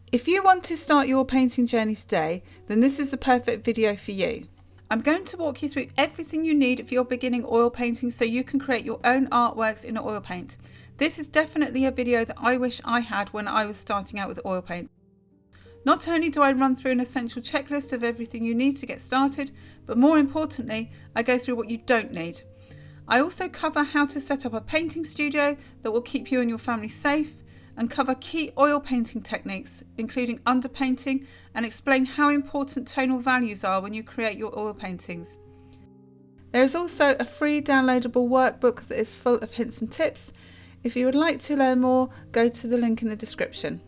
If you want to start your painting journey today, then this is the perfect video for you. I'm going to walk you through everything you need if you're beginning oil painting so you can create your own artworks in oil paint. This is definitely a video that I wish I had when I was starting out with oil paint. Not only do I run through an essential checklist of everything you need to get started, but more importantly, I go through what you don't need. I also cover how to set up a painting studio that will keep you and your family safe, and cover key oil painting techniques, including underpainting, and explain how important tonal values are when you create your oil paintings. There is also a free downloadable workbook that is full of hints and tips. If you would like to learn more, go to the link in the description.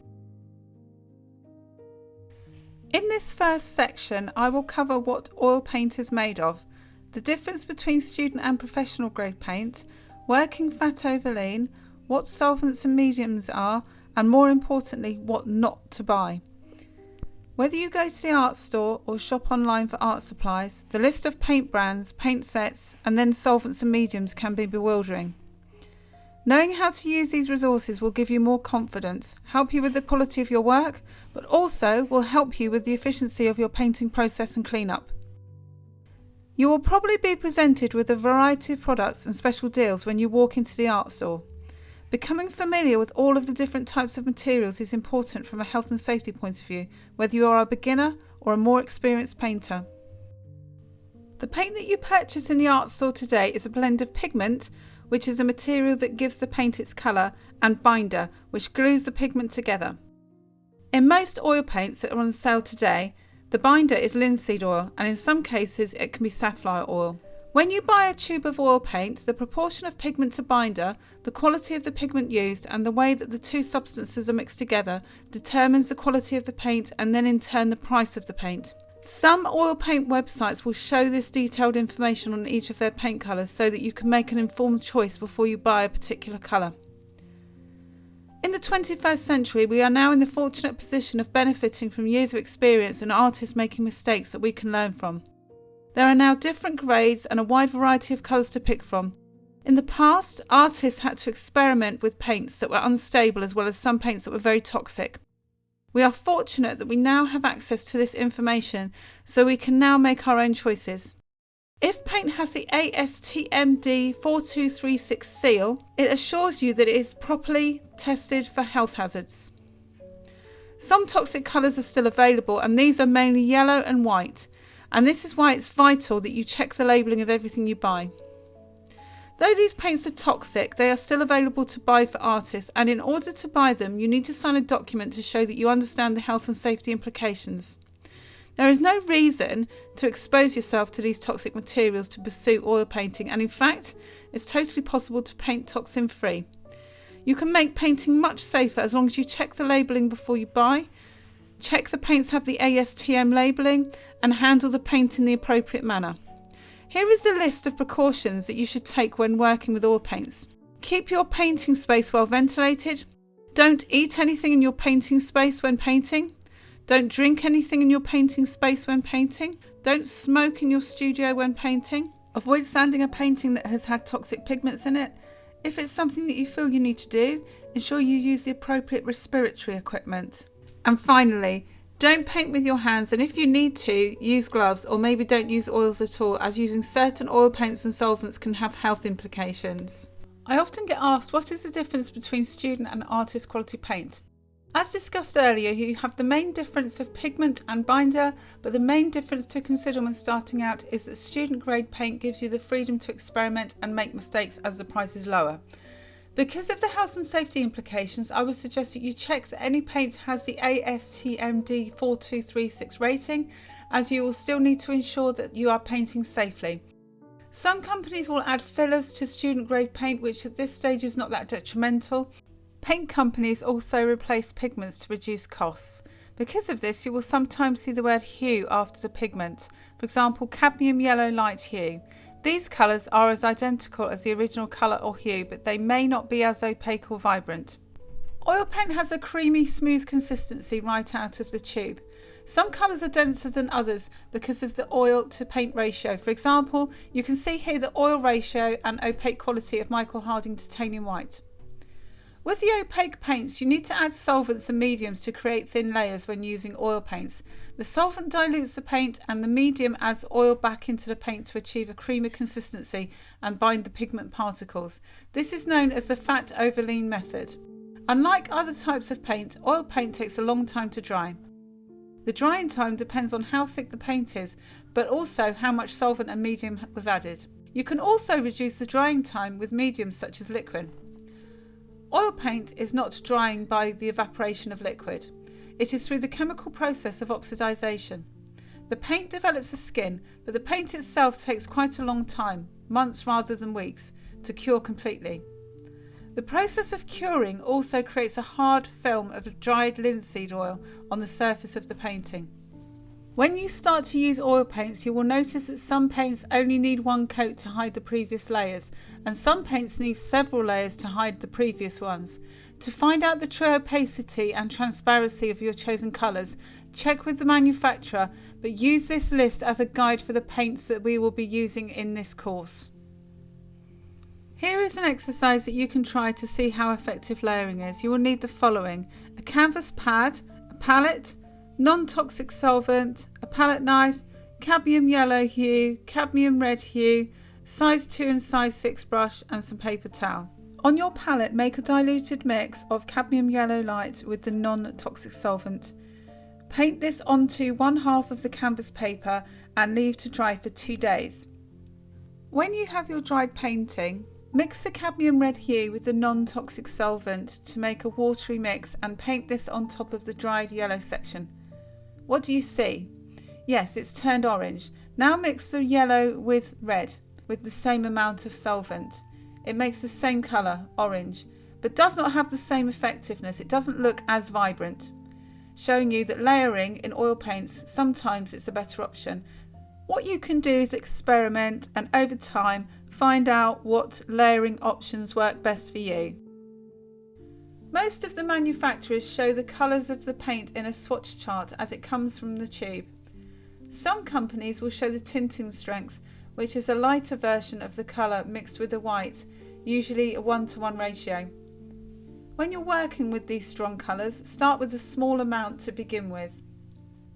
In this first section, I will cover what oil paint is made of, the difference between student and professional grade paint, working fat over lean, what solvents and mediums are, and more importantly, what not to buy. Whether you go to the art store or shop online for art supplies, the list of paint brands, paint sets, and then solvents and mediums can be bewildering. Knowing how to use these resources will give you more confidence, help you with the quality of your work, but also will help you with the efficiency of your painting process and cleanup. You will probably be presented with a variety of products and special deals when you walk into the art store. Becoming familiar with all of the different types of materials is important from a health and safety point of view, whether you are a beginner or a more experienced painter. The paint that you purchase in the art store today is a blend of pigment, which is a material that gives the paint its colour, and binder, which glues the pigment together. In most oil paints that are on sale today, the binder is linseed oil, and in some cases it can be safflower oil. When you buy a tube of oil paint, the proportion of pigment to binder, the quality of the pigment used, and the way that the two substances are mixed together determines the quality of the paint and then in turn the price of the paint. Some oil paint websites will show this detailed information on each of their paint colours so that you can make an informed choice before you buy a particular colour. In the 21st century, we are now in the fortunate position of benefiting from years of experience and artists making mistakes that we can learn from. There are now different grades and a wide variety of colours to pick from. In the past, artists had to experiment with paints that were unstable as well as some paints that were very toxic. We are fortunate that we now have access to this information, so we can now make our own choices. If paint has the ASTM D4236 seal, it assures you that it is properly tested for health hazards. Some toxic colours are still available, and these are mainly yellow and white. And this is why it's vital that you check the labelling of everything you buy. Though these paints are toxic, they are still available to buy for artists, and in order to buy them, you need to sign a document to show that you understand the health and safety implications. There is no reason to expose yourself to these toxic materials to pursue oil painting, and in fact, it's totally possible to paint toxin-free. You can make painting much safer as long as you check the labelling before you buy, check the paints have the ASTM labelling, and handle the paint in the appropriate manner. Here is the list of precautions that you should take when working with oil paints. Keep your painting space well ventilated. Don't eat anything in your painting space when painting. Don't drink anything in your painting space when painting. Don't smoke in your studio when painting. Avoid sanding a painting that has had toxic pigments in it. If it's something that you feel you need to do, ensure you use the appropriate respiratory equipment. And finally, don't paint with your hands, and if you need to, use gloves, or maybe don't use oils at all, as using certain oil paints and solvents can have health implications. I often get asked, what is the difference between student and artist quality paint? As discussed earlier, you have the main difference of pigment and binder, but the main difference to consider when starting out is that student grade paint gives you the freedom to experiment and make mistakes as the price is lower. Because of the health and safety implications, I would suggest that you check that any paint has the ASTM D4236 rating, as you will still need to ensure that you are painting safely. Some companies will add fillers to student grade paint, which at this stage is not that detrimental. Paint companies also replace pigments to reduce costs. Because of this, you will sometimes see the word hue after the pigment, for example cadmium yellow light hue. These colours are as identical as the original colour or hue, but they may not be as opaque or vibrant. Oil paint has a creamy, smooth consistency right out of the tube. Some colours are denser than others because of the oil to paint ratio. For example, you can see here the oil ratio and opaque quality of Michael Harding Titanium White. With the opaque paints, you need to add solvents and mediums to create thin layers when using oil paints. The solvent dilutes the paint and the medium adds oil back into the paint to achieve a creamy consistency and bind the pigment particles. This is known as the fat over lean method. Unlike other types of paint, oil paint takes a long time to dry. The drying time depends on how thick the paint is, but also how much solvent and medium was added. You can also reduce the drying time with mediums such as liquid. Oil paint is not drying by the evaporation of liquid. It is through the chemical process of oxidization. The paint develops a skin, but the paint itself takes quite a long time, months rather than weeks, to cure completely. The process of curing also creates a hard film of dried linseed oil on the surface of the painting. When you start to use oil paints, you will notice that some paints only need one coat to hide the previous layers, and some paints need several layers to hide the previous ones. To find out the true opacity and transparency of your chosen colours, check with the manufacturer, but use this list as a guide for the paints that we will be using in this course. Here is an exercise that you can try to see how effective layering is. You will need the following: a canvas pad, a palette, non-toxic solvent, a palette knife, cadmium yellow hue, cadmium red hue, size 2 and size 6 brush, and some paper towel. On your palette, make a diluted mix of cadmium yellow light with the non-toxic solvent. Paint this onto one half of the canvas paper and leave to dry for 2 days. When you have your dried painting, mix the cadmium red hue with the non-toxic solvent to make a watery mix and paint this on top of the dried yellow section. What do you see? Yes, it's turned orange. Now mix the yellow with red with the same amount of solvent. It makes the same colour, orange, but does not have the same effectiveness. It doesn't look as vibrant, showing you that layering in oil paints, sometimes it's a better option. What you can do is experiment and over time find out what layering options work best for you. Most of the manufacturers show the colours of the paint in a swatch chart as it comes from the tube. Some companies will show the tinting strength, which is a lighter version of the colour mixed with a white, usually a 1:1 ratio. When you're working with these strong colours, start with a small amount to begin with.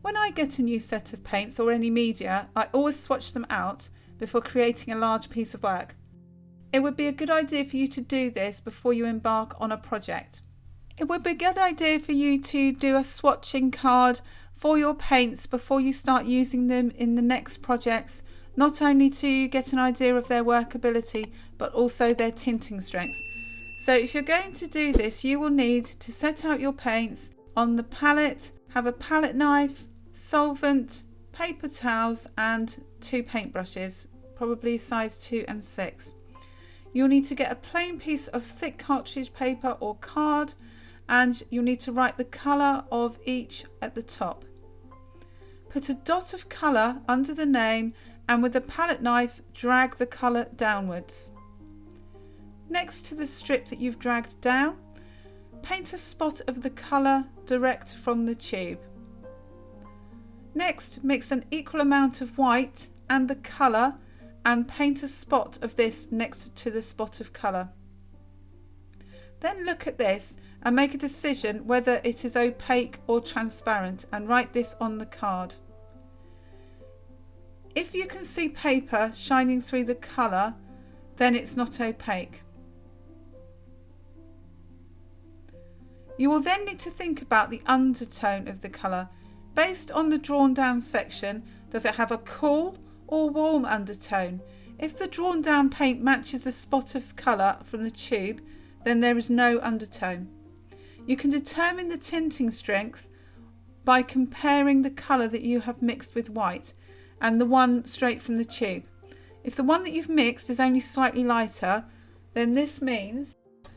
When I get a new set of paints or any media, I always swatch them out before creating a large piece of work. It would be a good idea for you to do this before you embark on a project. It would be a good idea for you to do a swatching card for your paints before you start using them in the next projects, not only to get an idea of their workability, but also their tinting strength. So if you're going to do this, you will need to set out your paints on the palette, have a palette knife, solvent, paper towels and 2 paintbrushes, probably size 2 and 6. You'll need to get a plain piece of thick cartridge paper or card, and you'll need to write the colour of each at the top. Put a dot of colour under the name and with a palette knife drag the colour downwards. Next to the strip that you've dragged down, paint a spot of the colour direct from the tube. Next, mix an equal amount of white and the colour and paint a spot of this next to the spot of colour. Then look at this and make a decision whether it is opaque or transparent and write this on the card. If you can see paper shining through the colour, then it's not opaque. You will then need to think about the undertone of the colour. Based on the drawn down section, does it have a cool or warm undertone? If the drawn down paint matches the spot of colour from the tube, then there is no undertone. You can determine the tinting strength by comparing the colour that you have mixed with white and the one straight from the tube. If the one that you've mixed is only slightly lighter, then this means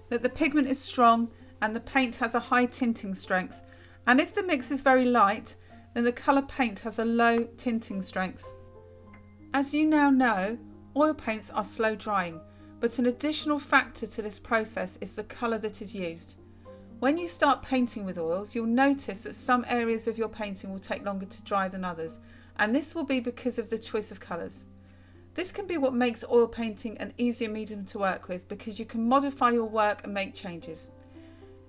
that the pigment is strong and the paint has a high tinting strength. And if the mix is very light, then the colour paint has a low tinting strength. As you now know, oil paints are slow drying, but an additional factor to this process is the colour that is used. When you start painting with oils, you'll notice that some areas of your painting will take longer to dry than others, and this will be because of the choice of colours. This can be what makes oil painting an easier medium to work with, because you can modify your work and make changes.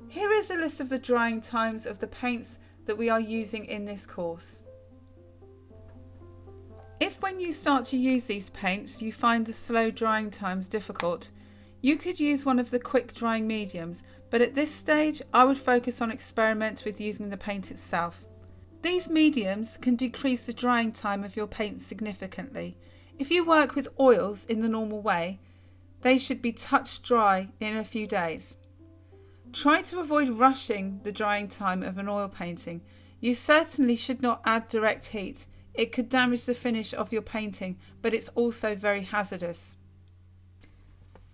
Here is a list of the drying times of the paints that we are using in this course. If when you start to use these paints you find the slow drying times difficult, you could use one of the quick drying mediums, but at this stage I would focus on experiment with using the paint itself. These mediums can decrease the drying time of your paint significantly. If you work with oils in the normal way, they should be touch dry in a few days. Try to avoid rushing the drying time of an oil painting. You certainly should not add direct heat. It could damage the finish of your painting, but it's also very hazardous.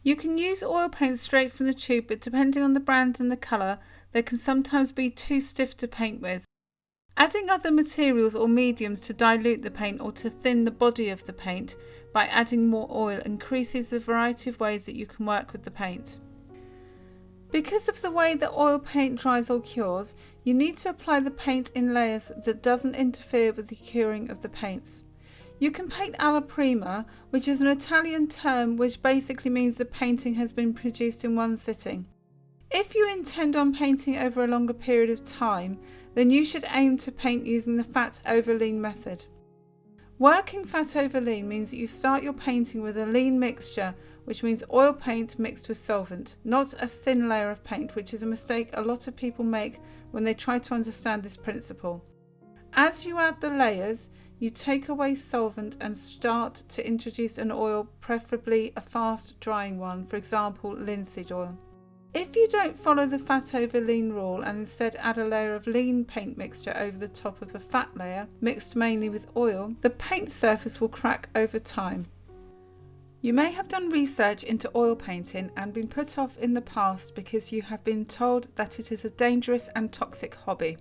You can use oil paint straight from the tube, but depending on the brand and the colour, they can sometimes be too stiff to paint with. Adding other materials or mediums to dilute the paint or to thin the body of the paint by adding more oil increases the variety of ways that you can work with the paint. Because of the way that oil paint dries or cures, you need to apply the paint in layers that doesn't interfere with the curing of the paints. You can paint alla prima, which is an Italian term which basically means the painting has been produced in one sitting. If you intend on painting over a longer period of time, then you should aim to paint using the fat over lean method. Working fat over lean means that you start your painting with a lean mixture, which means oil paint mixed with solvent, not a thin layer of paint, which is a mistake a lot of people make when they try to understand this principle. As you add the layers, you take away solvent and start to introduce an oil, preferably a fast drying one, for example linseed oil. If you don't follow the fat over lean rule and instead add a layer of lean paint mixture over the top of a fat layer, mixed mainly with oil, the paint surface will crack over time. You may have done research into oil painting and been put off in the past because you have been told that it is a dangerous and toxic hobby.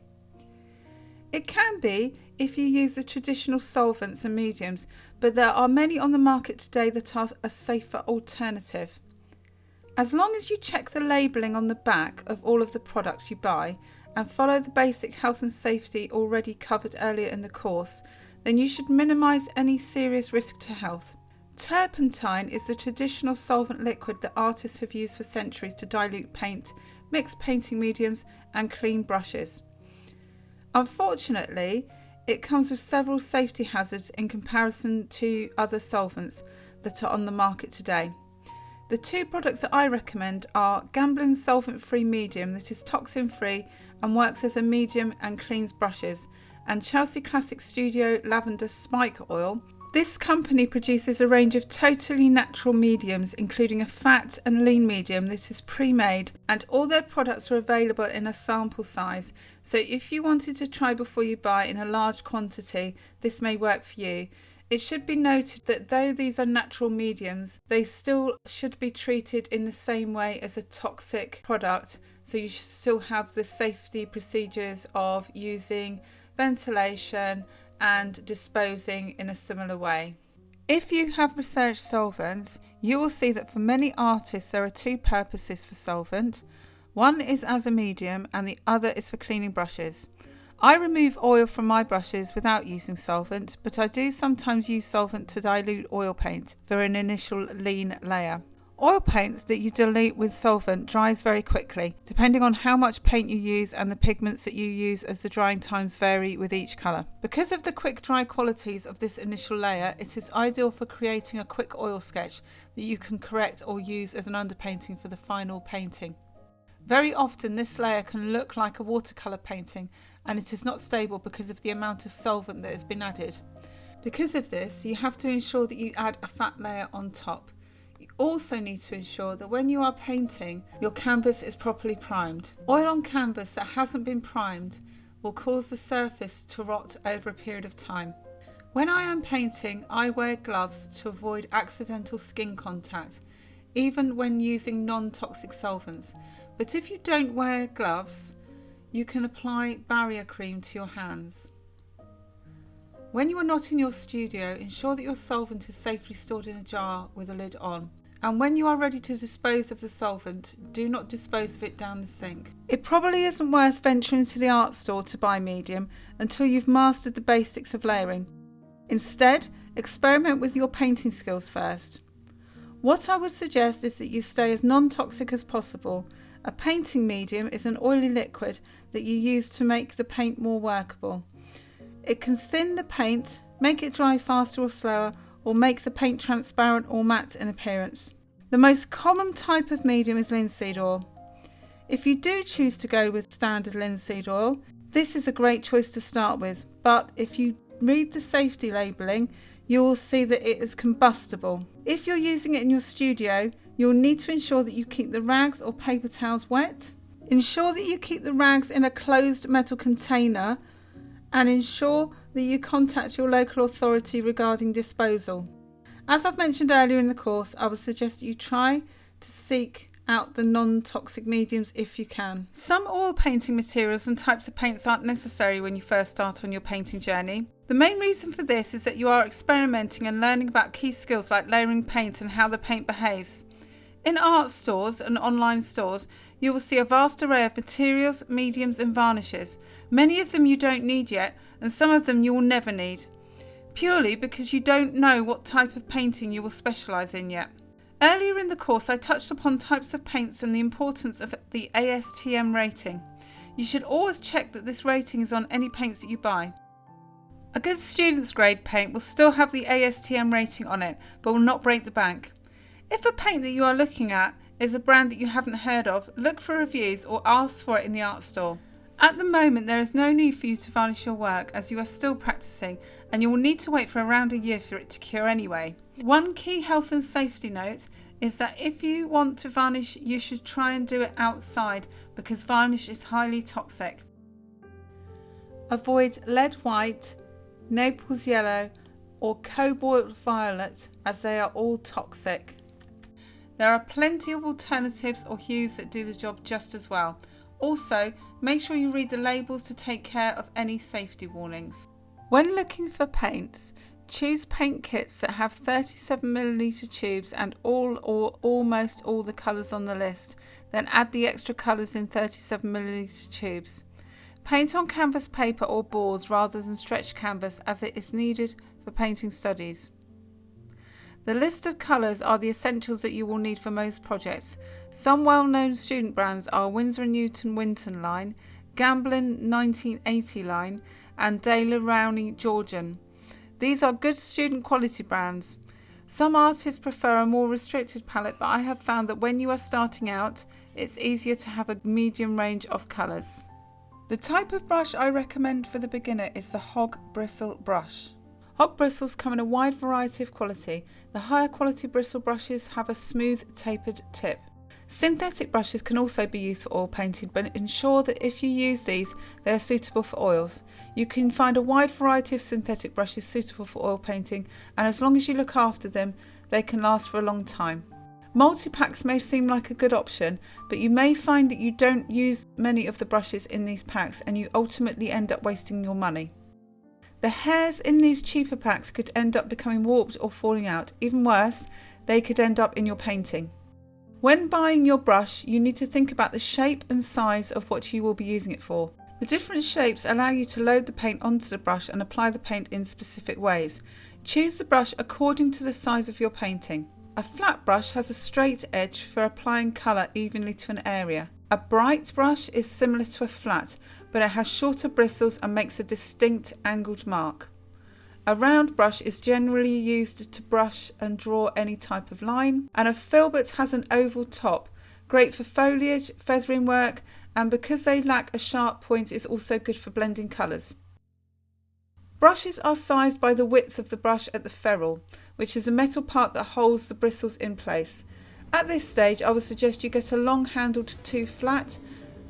It can be if you use the traditional solvents and mediums, but there are many on the market today that are a safer alternative. As long as you check the labelling on the back of all of the products you buy and follow the basic health and safety already covered earlier in the course, then you should minimise any serious risk to health. Turpentine is the traditional solvent liquid that artists have used for centuries to dilute paint, mix painting mediums and clean brushes. Unfortunately, it comes with several safety hazards in comparison to other solvents that are on the market today. The two products that I recommend are Gamblin's solvent-free medium that is toxin-free and works as a medium and cleans brushes, and Chelsea Classic Studio Lavender Spike Oil. This company produces a range of totally natural mediums, including a fat and lean medium that is pre-made, and all their products are available in a sample size. So if you wanted to try before you buy in a large quantity, this may work for you. It should be noted that though these are natural mediums, they still should be treated in the same way as a toxic product. So you should still have the safety procedures of using ventilation and disposing in a similar way. If you have researched solvents, you will see that for many artists there are two purposes for solvent. One is as a medium and the other is for cleaning brushes. I remove oil from my brushes without using solvent, but I do sometimes use solvent to dilute oil paint for an initial lean layer. Oil paint that you dilute with solvent dries very quickly, depending on how much paint you use and the pigments that you use, as the drying times vary with each colour. Because of the quick dry qualities of this initial layer, it is ideal for creating a quick oil sketch that you can correct or use as an underpainting for the final painting. Very often this layer can look like a watercolour painting, and it is not stable because of the amount of solvent that has been added. Because of this, you have to ensure that you add a fat layer on top. You also need to ensure that when you are painting, your canvas is properly primed. Oil on canvas that hasn't been primed will cause the surface to rot over a period of time. When I am painting, I wear gloves to avoid accidental skin contact, even when using non-toxic solvents. But if you don't wear gloves, you can apply barrier cream to your hands. When you are not in your studio, ensure that your solvent is safely stored in a jar with a lid on. And when you are ready to dispose of the solvent, do not dispose of it down the sink. It probably isn't worth venturing to the art store to buy medium until you've mastered the basics of layering. Instead, experiment with your painting skills first. What I would suggest is that you stay as non-toxic as possible A painting medium is an oily liquid that you use to make the paint more workable. It can thin the paint, make it dry faster or slower, or make the paint transparent or matte in appearance. The most common type of medium is linseed oil. If you do choose to go with standard linseed oil, this is a great choice to start with, but if you read the safety labelling, you will see that it is combustible. If you're using it in your studio, you'll need to ensure that you keep the rags or paper towels wet. Ensure that you keep the rags in a closed metal container, and ensure that you contact your local authority regarding disposal. As I've mentioned earlier in the course, I would suggest that you try to seek out the non-toxic mediums if you can. Some oil painting materials and types of paints aren't necessary when you first start on your painting journey. The main reason for this is that you are experimenting and learning about key skills like layering paint and how the paint behaves. In art stores and online stores, you will see a vast array of materials, mediums and varnishes. Many of them you don't need yet, and some of them you will never need, purely because you don't know what type of painting you will specialise in yet. Earlier in the course, I touched upon types of paints and the importance of the ASTM rating. You should always check that this rating is on any paints that you buy. A good student's grade paint will still have the ASTM rating on it, but will not break the bank. If a paint that you are looking at is a brand that you haven't heard of, look for reviews or ask for it in the art store. At the moment, there is no need for you to varnish your work as you are still practicing, and you will need to wait for around a year for it to cure anyway. One key health and safety note is that if you want to varnish, you should try and do it outside because varnish is highly toxic. Avoid lead white, Naples yellow or cobalt violet as they are all toxic. There are plenty of alternatives or hues that do the job just as well. Also, make sure you read the labels to take care of any safety warnings. When looking for paints, choose paint kits that have 37ml tubes and all or almost all the colours on the list, then add the extra colours in 37ml tubes. Paint on canvas paper or boards rather than stretched canvas as it is needed for painting studies. The list of colours are the essentials that you will need for most projects. Some well-known student brands are Winsor & Newton Winton line, Gamblin 1980 line and Daler Rowney Georgian. These are good student quality brands. Some artists prefer a more restricted palette, but I have found that when you are starting out, it's easier to have a medium range of colours. The type of brush I recommend for the beginner is the Hog Bristle brush. Hog bristles come in a wide variety of quality. The higher quality bristle brushes have a smooth tapered tip. Synthetic brushes can also be used for oil painting, but ensure that if you use these, they are suitable for oils. You can find a wide variety of synthetic brushes suitable for oil painting, and as long as you look after them, they can last for a long time. Multi-packs may seem like a good option, but you may find that you don't use many of the brushes in these packs and you ultimately end up wasting your money. The hairs in these cheaper packs could end up becoming warped or falling out. Even worse, they could end up in your painting. When buying your brush, you need to think about the shape and size of what you will be using it for. The different shapes allow you to load the paint onto the brush and apply the paint in specific ways. Choose the brush according to the size of your painting. A flat brush has a straight edge for applying colour evenly to an area. A bright brush is similar to a flat, but it has shorter bristles and makes a distinct angled mark. A round brush is generally used to brush and draw any type of line, and a filbert has an oval top, great for foliage, feathering work, and because they lack a sharp point is also good for blending colours. Brushes are sized by the width of the brush at the ferrule, which is a metal part that holds the bristles in place. At this stage, I would suggest you get a long-handled 2 flat,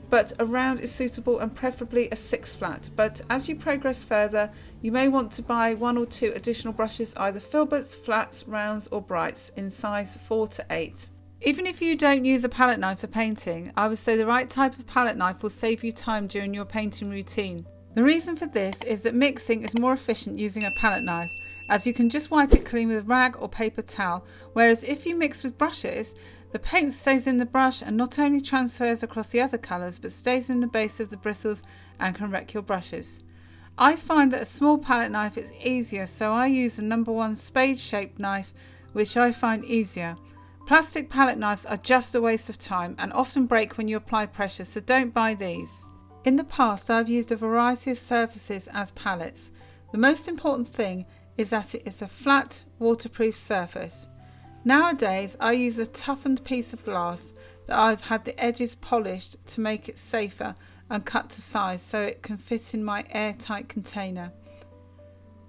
but a round is suitable and preferably a 6 flat. But as you progress further, you may want to buy 1 or 2 additional brushes, either filberts, flats, rounds or brights in size 4 to 8. Even if you don't use a palette knife for painting, I would say the right type of palette knife will save you time during your painting routine. The reason for this is that mixing is more efficient using a palette knife, as you can just wipe it clean with a rag or paper towel, whereas if you mix with brushes, the paint stays in the brush and not only transfers across the other colours but stays in the base of the bristles and can wreck your brushes. I find that a small palette knife is easier, so I use a No. 1 spade shaped knife, which I find easier, Plastic palette knives are just a waste of time and often break when you apply pressure, so don't buy these. In the past, I've used a variety of surfaces as palettes. The most important thing is that it is a flat, waterproof surface. Nowadays, I use a toughened piece of glass that I've had the edges polished to make it safer and cut to size so it can fit in my airtight container.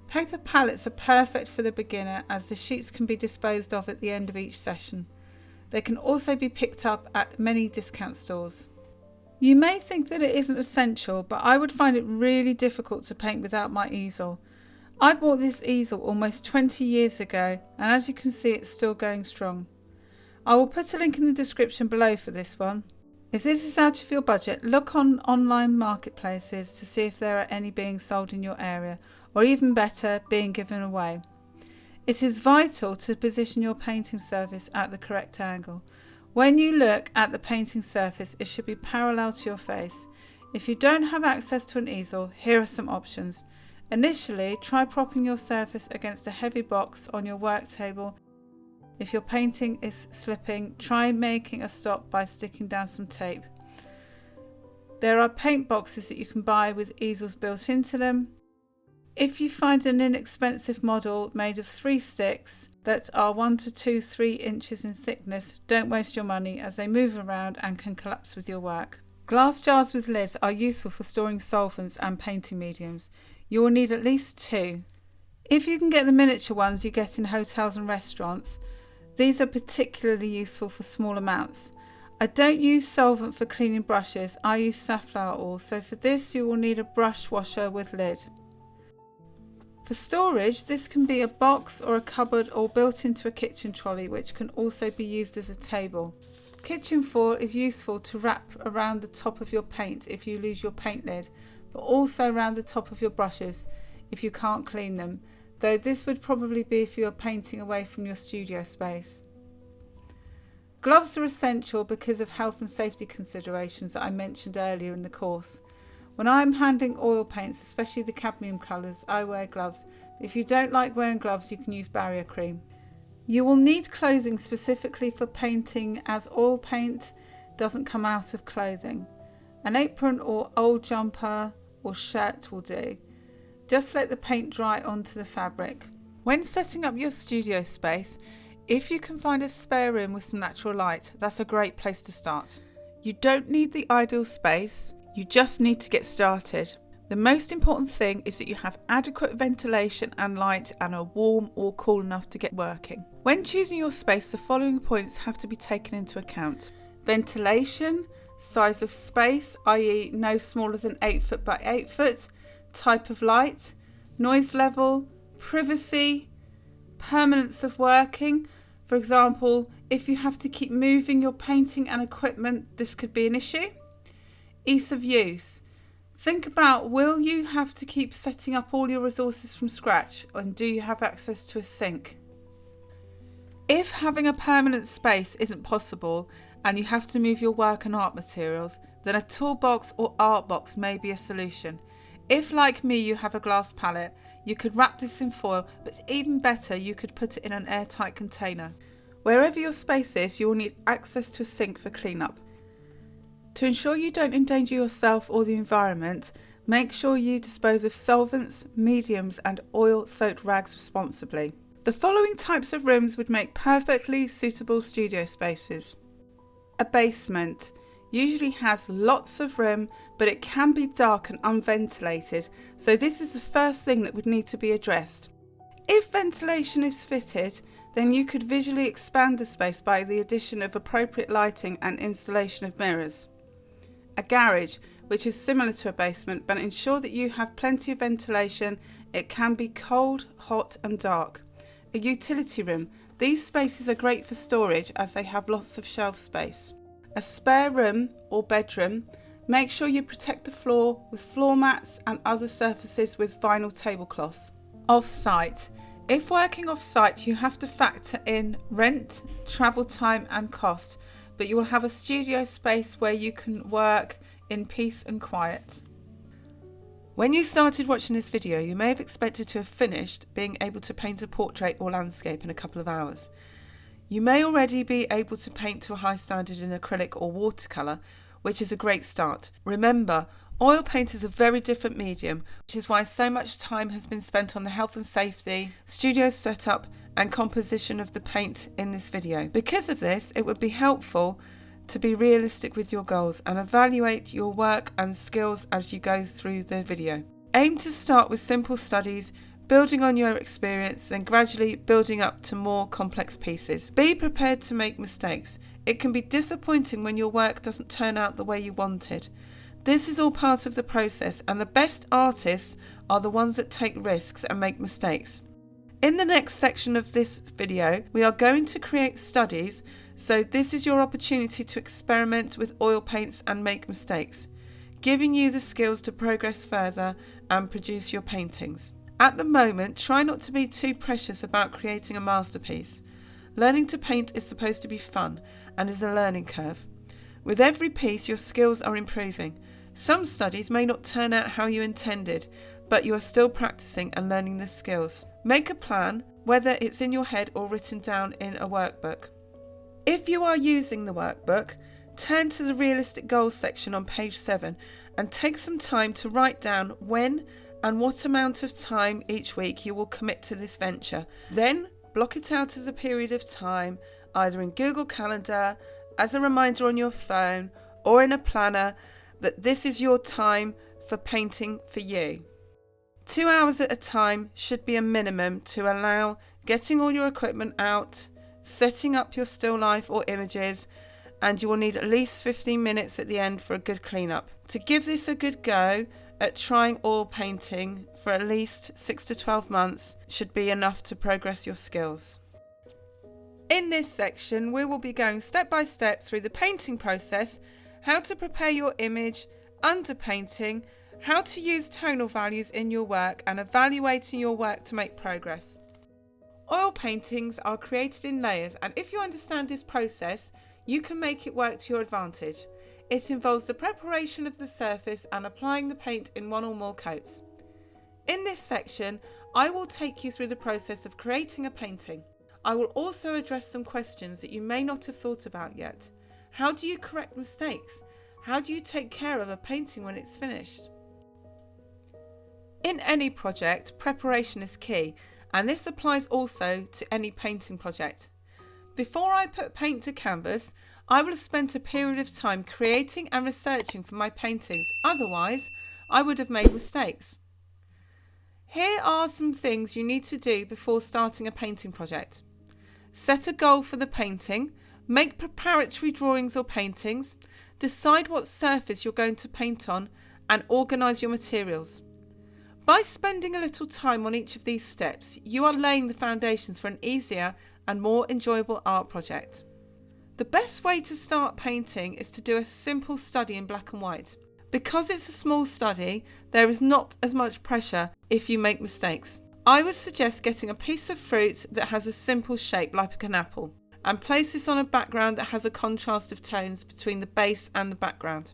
Paper palettes are perfect for the beginner as the sheets can be disposed of at the end of each session. They can also be picked up at many discount stores. You may think that it isn't essential, but I would find it really difficult to paint without my easel. I bought this easel almost 20 years ago, and as you can see, it's still going strong. I will put a link in the description below for this one. If this is out of your budget, look on online marketplaces to see if there are any being sold in your area, or even better, being given away. It is vital to position your painting surface at the correct angle. When you look at the painting surface, it should be parallel to your face. If you don't have access to an easel, here are some options. Initially, try propping your surface against a heavy box on your work table. If your painting is slipping, try making a stop by sticking down some tape. There are paint boxes that you can buy with easels built into them. If you find an inexpensive model made of 3 sticks that are 1 to 2, 3 inches in thickness, don't waste your money as they move around and can collapse with your work. Glass jars with lids are useful for storing solvents and painting mediums. You will need at least 2. If you can get the miniature ones you get in hotels and restaurants, these are particularly useful for small amounts. I don't use solvent for cleaning brushes, I use safflower oil, so for this you will need a brush washer with lid. For storage, this can be a box or a cupboard or built into a kitchen trolley, which can also be used as a table. Kitchen foil is useful to wrap around the top of your paint if you lose your paint lid, but also around the top of your brushes if you can't clean them, though this would probably be if you are painting away from your studio space. Gloves are essential because of health and safety considerations that I mentioned earlier in the course. When I am handling oil paints, especially the cadmium colours, I wear gloves. If you don't like wearing gloves, you can use barrier cream. You will need clothing specifically for painting, as oil paint doesn't come out of clothing. An apron or old jumper or shirt will do. Just let the paint dry onto the fabric. When setting up your studio space, if you can find a spare room with some natural light, that's a great place to start. You don't need the ideal space, you just need to get started. The most important thing is that you have adequate ventilation and light and are warm or cool enough to get working. When choosing your space, the following points have to be taken into account. Ventilation, size of space, i.e. no smaller than 8 foot by 8 foot, type of light, noise level, privacy, permanence of working. For example, if you have to keep moving your painting and equipment, this could be an issue. Ease of use. Think about, will you have to keep setting up all your resources from scratch, and do you have access to a sink? If having a permanent space isn't possible and you have to move your work and art materials, then a toolbox or art box may be a solution. If, like me, you have a glass palette, you could wrap this in foil, but even better, you could put it in an airtight container. Wherever your space is, you will need access to a sink for cleanup. To ensure you don't endanger yourself or the environment, make sure you dispose of solvents, mediums and oil-soaked rags responsibly. The following types of rooms would make perfectly suitable studio spaces. A basement usually has lots of room, but it can be dark and unventilated, so this is the first thing that would need to be addressed. If ventilation is fitted, then you could visually expand the space by the addition of appropriate lighting and installation of mirrors. A garage, which is similar to a basement, but ensure that you have plenty of ventilation. It can be cold, hot and dark. A utility room. These spaces are great for storage as they have lots of shelf space. A spare room or bedroom. Make sure you protect the floor with floor mats and other surfaces with vinyl tablecloths. Off-site. If working off-site, you have to factor in rent, travel time and cost, but you will have a studio space where you can work in peace and quiet. When you started watching this video, you may have expected to have finished being able to paint a portrait or landscape in a couple of hours. You may already be able to paint to a high standard in acrylic or watercolour, which is a great start. Remember, oil paint is a very different medium, which is why so much time has been spent on the health and safety, studio setup and composition of the paint in this video. Because of this, it would be helpful to be realistic with your goals and evaluate your work and skills as you go through the video. Aim to start with simple studies, building on your experience, then gradually building up to more complex pieces. Be prepared to make mistakes. It can be disappointing when your work doesn't turn out the way you wanted. This is all part of the process, and the best artists are the ones that take risks and make mistakes. In the next section of this video, we are going to create studies, so this is your opportunity to experiment with oil paints and make mistakes, giving you the skills to progress further and produce your paintings. At the moment, try not to be too precious about creating a masterpiece. Learning to paint is supposed to be fun and is a learning curve. With every piece, your skills are improving. Some studies may not turn out how you intended, but you are still practicing and learning the skills. Make a plan, whether it's in your head or written down in a workbook. If you are using the workbook, turn to the realistic goals section on page 7 and take some time to write down when and what amount of time each week you will commit to this venture. Then block it out as a period of time, either in Google Calendar, as a reminder on your phone, or in a planner, that this is your time for painting for you. 2 hours at a time should be a minimum to allow getting all your equipment out, setting up your still life or images, and you will need at least 15 minutes at the end for a good cleanup. To give this a good go at trying oil painting for at least 6 to 12 months should be enough to progress your skills. In this section, we will be going step by step through the painting process, how to prepare your image, underpainting, how to use tonal values in your work, and evaluating your work to make progress. Oil paintings are created in layers, and if you understand this process, you can make it work to your advantage. It involves the preparation of the surface and applying the paint in one or more coats. In this section, I will take you through the process of creating a painting. I will also address some questions that you may not have thought about yet. How do you correct mistakes? How do you take care of a painting when it's finished? In any project, preparation is key, and this applies also to any painting project. Before I put paint to canvas, I will have spent a period of time creating and researching for my paintings, otherwise I would have made mistakes. Here are some things you need to do before starting a painting project. Set a goal for the painting, make preparatory drawings or paintings, decide what surface you're going to paint on, and organise your materials. By spending a little time on each of these steps, you are laying the foundations for an easier and more enjoyable art project. The best way to start painting is to do a simple study in black and white. Because it's a small study, there is not as much pressure if you make mistakes. I would suggest getting a piece of fruit that has a simple shape like an apple and place this on a background that has a contrast of tones between the base and the background.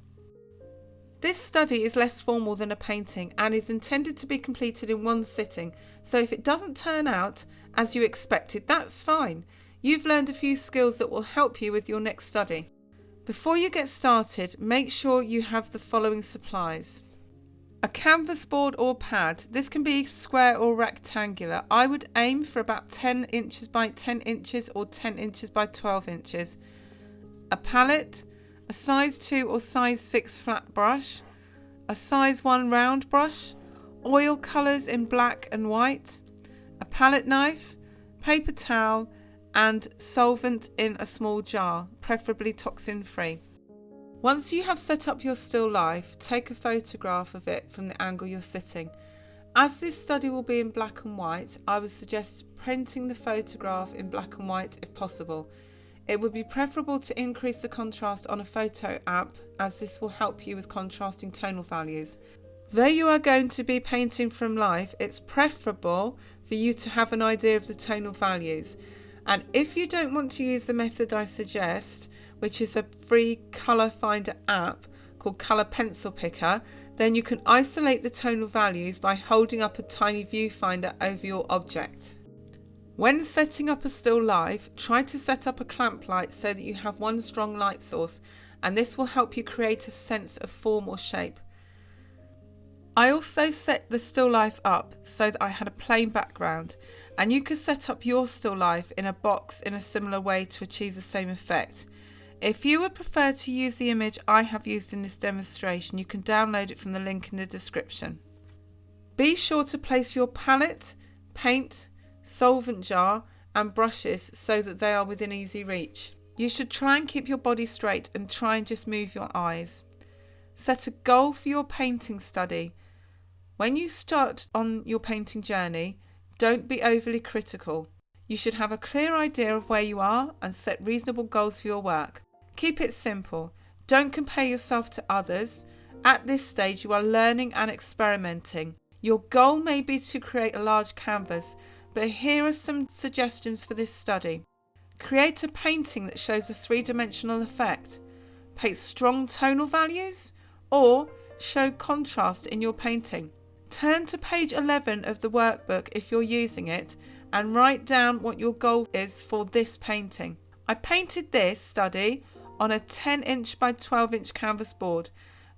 This study is less formal than a painting and is intended to be completed in one sitting, so if it doesn't turn out as you expected, that's fine. You've learned a few skills that will help you with your next study. Before you get started, make sure you have the following supplies. A canvas board or pad. This can be square or rectangular. I would aim for about 10 inches by 10 inches or 10 inches by 12 inches. A palette, a size 2 or size 6 flat brush, a size 1 round brush, oil colours in black and white, a palette knife, paper towel, and solvent in a small jar, preferably toxin free. Once you have set up your still life, take a photograph of it from the angle you're sitting. As this study will be in black and white, I would suggest printing the photograph in black and white if possible. It would be preferable to increase the contrast on a photo app, as this will help you with contrasting tonal values. Though you are going to be painting from life, it's preferable for you to have an idea of the tonal values. And if you don't want to use the method I suggest, which is a free colour finder app called Colour Pencil Picker, then you can isolate the tonal values by holding up a tiny viewfinder over your object. When setting up a still life, try to set up a clamp light so that you have one strong light source, and this will help you create a sense of form or shape. I also set the still life up so that I had a plain background, and you could set up your still life in a box in a similar way to achieve the same effect. If you would prefer to use the image I have used in this demonstration, you can download it from the link in the description. Be sure to place your palette, paint, solvent jar and brushes so that they are within easy reach. You should try and keep your body straight and try and just move your eyes. Set a goal for your painting study. When you start on your painting journey, don't be overly critical. You should have a clear idea of where you are and set reasonable goals for your work. Keep it simple. Don't compare yourself to others. At this stage, you are learning and experimenting. Your goal may be to create a large canvas, but here are some suggestions for this study. Create a painting that shows a three-dimensional effect. Paint strong tonal values or show contrast in your painting. Turn to page 11 of the workbook if you're using it and write down what your goal is for this painting. I painted this study on a 10-inch by 12-inch canvas board,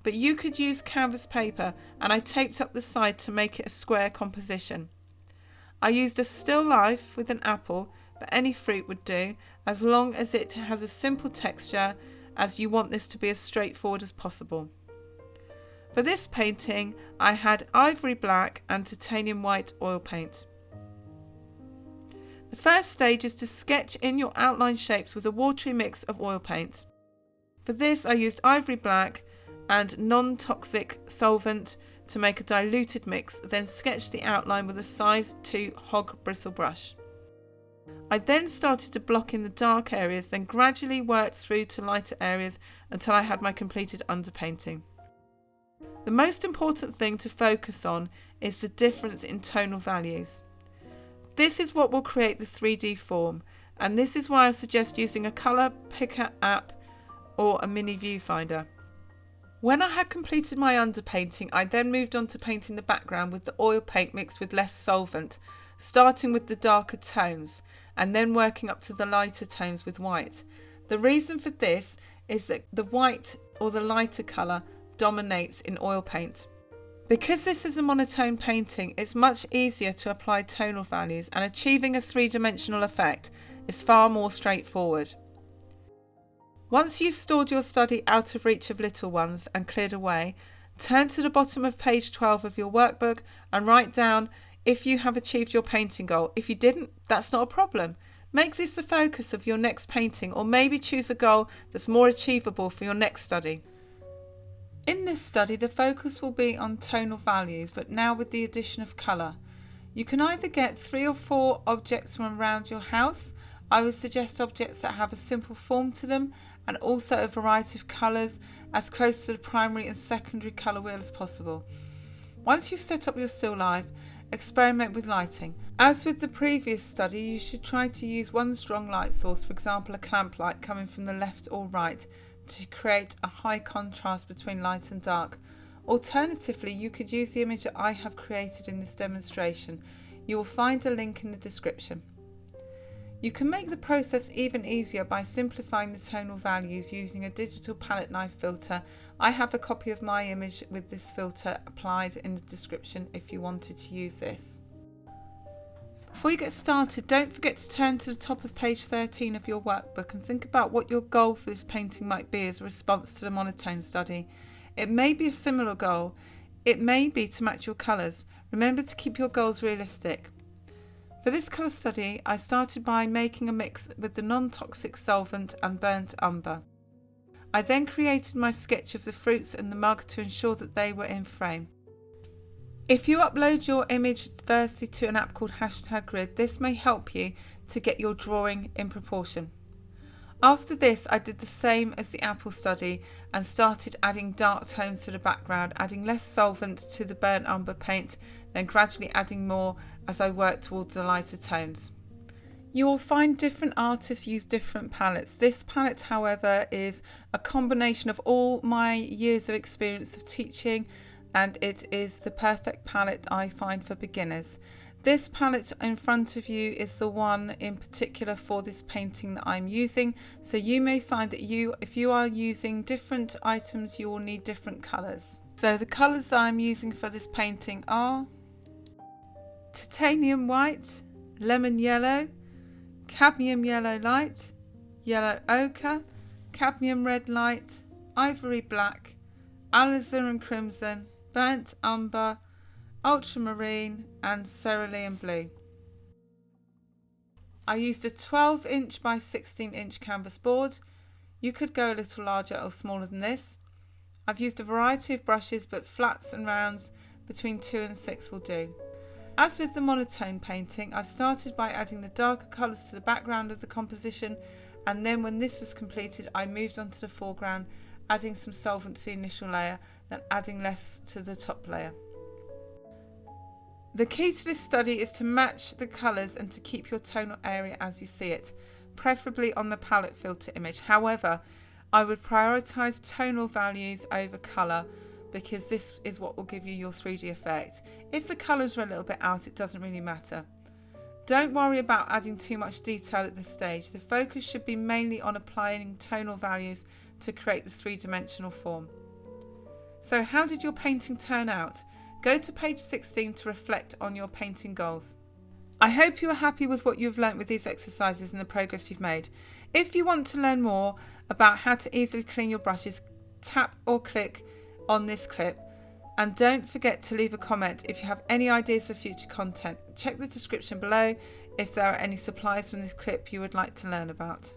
but you could use canvas paper, and I taped up the side to make it a square composition. I used a still life with an apple, but any fruit would do, as long as it has a simple texture, as you want this to be as straightforward as possible. For this painting, I had ivory black and titanium white oil paint. The first stage is to sketch in your outline shapes with a watery mix of oil paint. For this, I used ivory black and non-toxic solvent to make a diluted mix, then sketched the outline with a size 2 hog bristle brush. I then started to block in the dark areas, then gradually worked through to lighter areas until I had my completed underpainting. The most important thing to focus on is the difference in tonal values. This is what will create the 3D form, and this is why I suggest using a colour picker app or a mini viewfinder. When I had completed my underpainting, I then moved on to painting the background with the oil paint mixed with less solvent, starting with the darker tones and then working up to the lighter tones with white. The reason for this is that the white or the lighter colour dominates in oil paint. Because this is a monotone painting, it's much easier to apply tonal values, and achieving a three-dimensional effect is far more straightforward. Once you've stored your study out of reach of little ones and cleared away, turn to the bottom of page 12 of your workbook and write down if you have achieved your painting goal. If you didn't, that's not a problem. Make this the focus of your next painting, or maybe choose a goal that's more achievable for your next study. In this study, the focus will be on tonal values, but now with the addition of colour. You can either get 3 or 4 objects from around your house. I would suggest objects that have a simple form to them and also a variety of colours, as close to the primary and secondary colour wheel as possible. Once you've set up your still life, experiment with lighting. As with the previous study, you should try to use one strong light source, for example a clamp light coming from the left or right, to create a high contrast between light and dark. Alternatively, you could use the image that I have created in this demonstration. You will find a link in the description. You can make the process even easier by simplifying the tonal values using a digital palette knife filter. I have a copy of my image with this filter applied in the description if you wanted to use this. Before you get started, don't forget to turn to the top of page 13 of your workbook and think about what your goal for this painting might be as a response to the monotone study. It may be a similar goal. It may be to match your colours. Remember to keep your goals realistic. For this colour study, I started by making a mix with the non-toxic solvent and burnt umber. I then created my sketch of the fruits and the mug to ensure that they were in frame. If you upload your image firstly to an app called #Grid, this may help you to get your drawing in proportion. After this, I did the same as the apple study and started adding dark tones to the background, adding less solvent to the burnt umber paint, then gradually adding more as I worked towards the lighter tones. You will find different artists use different palettes. This palette, however, is a combination of all my years of experience of teaching, and it is the perfect palette I find for beginners. This palette in front of you is the one in particular for this painting that I'm using. So you may find that if you are using different items, you will need different colours. So the colours I'm using for this painting are titanium white, lemon yellow, cadmium yellow light, yellow ochre, cadmium red light, ivory black, alizarin crimson, burnt umber, ultramarine and cerulean blue. I used a 12" by 16" canvas board. You could go a little larger or smaller than this. I've used a variety of brushes, but flats and rounds between 2 and 6 will do. As with the monotone painting, I started by adding the darker colours to the background of the composition, and then when this was completed I moved on to the foreground, adding some solvent to the initial layer, then adding less to the top layer. The key to this study is to match the colours and to keep your tonal area as you see it, preferably on the palette filter image. However, I would prioritise tonal values over colour because this is what will give you your 3D effect. If the colours are a little bit out, it doesn't really matter. Don't worry about adding too much detail at this stage. The focus should be mainly on applying tonal values to create the three-dimensional form. So how did your painting turn out? Go to page 16 to reflect on your painting goals. I hope you are happy with what you've learnt with these exercises and the progress you've made. If you want to learn more about how to easily clean your brushes, tap or click on this clip, and don't forget to leave a comment if you have any ideas for future content. Check the description below if there are any supplies from this clip you would like to learn about.